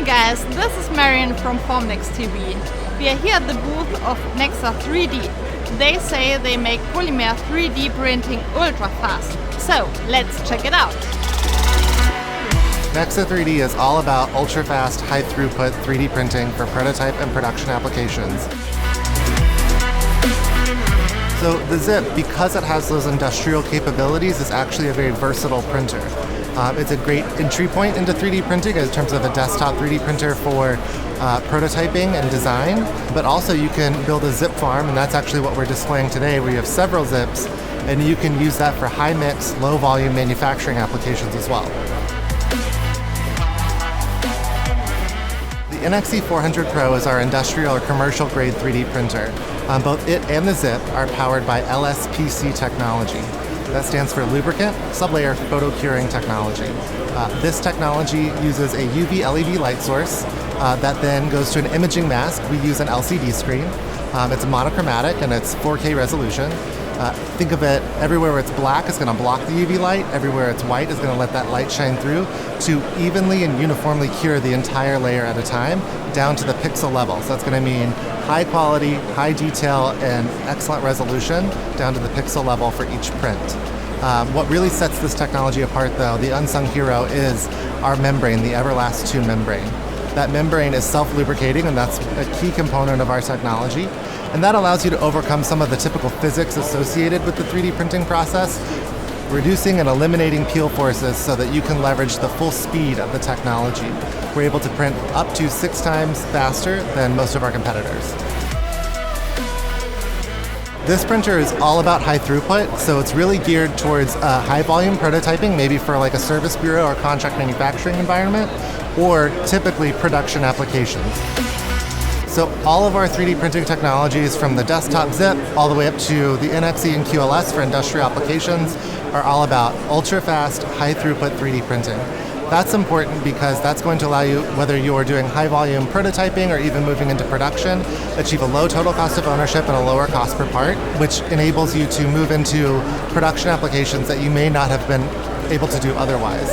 Hi guys, this is Marion from Formnext TV. We are here at the booth of Nexa3D. They say they make polymer 3D printing ultra fast. So let's check it out. Nexa3D is all about ultra-fast, high-throughput 3D printing for prototype and production applications. So the XiP, because it has those industrial capabilities, is actually a very versatile printer. It's a great entry point into 3D printing in terms of a desktop 3D printer for prototyping and design, but also you can build a XiP farm, and that's actually what we're displaying today, where you have several XiPs, and you can use that for high-mix, low-volume manufacturing applications as well. The NXE400 Pro is our industrial or commercial grade 3D printer. Both it and the XiP are powered by LSPC technology. That stands for lubricant sublayer photo curing technology. This technology uses a UV LED light source that then goes to an imaging mask. We use an LCD screen. It's monochromatic and it's 4K resolution. Think of it, everywhere where it's black is going to block the UV light, everywhere it's white is going to let that light shine through to evenly and uniformly cure the entire layer at a time down to the pixel level. So that's going to mean high quality, high detail, and excellent resolution down to the pixel level for each print. What really sets this technology apart though, the unsung hero, is our membrane, the Everlast 2 membrane. That membrane is self-lubricating, and that's a key component of our technology. And that allows you to overcome some of the typical physics associated with the 3D printing process, reducing and eliminating peel forces so that you can leverage the full speed of the technology. We're able to print up to 6 times faster than most of our competitors. This printer is all about high throughput, so it's really geared towards high volume prototyping, maybe for like a service bureau or contract manufacturing environment, or typically production applications. So all of our 3D printing technologies, from the desktop XiP all the way up to the NXE and QLS for industrial applications, are all about ultra-fast, high-throughput 3D printing. That's important because that's going to allow you, whether you're doing high-volume prototyping or even moving into production, achieve a low total cost of ownership and a lower cost per part, which enables you to move into production applications that you may not have been able to do otherwise.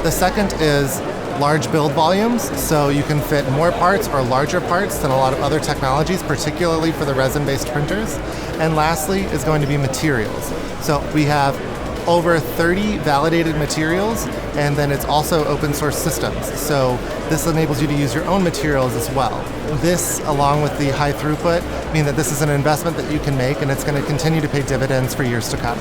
The second is large build volumes, so you can fit more parts or larger parts than a lot of other technologies, particularly for the resin-based printers. And lastly is going to be materials. So we have over 30 validated materials, and then it's also open source systems. So this enables you to use your own materials as well. This, along with the high throughput, mean that this is an investment that you can make, and it's going to continue to pay dividends for years to come.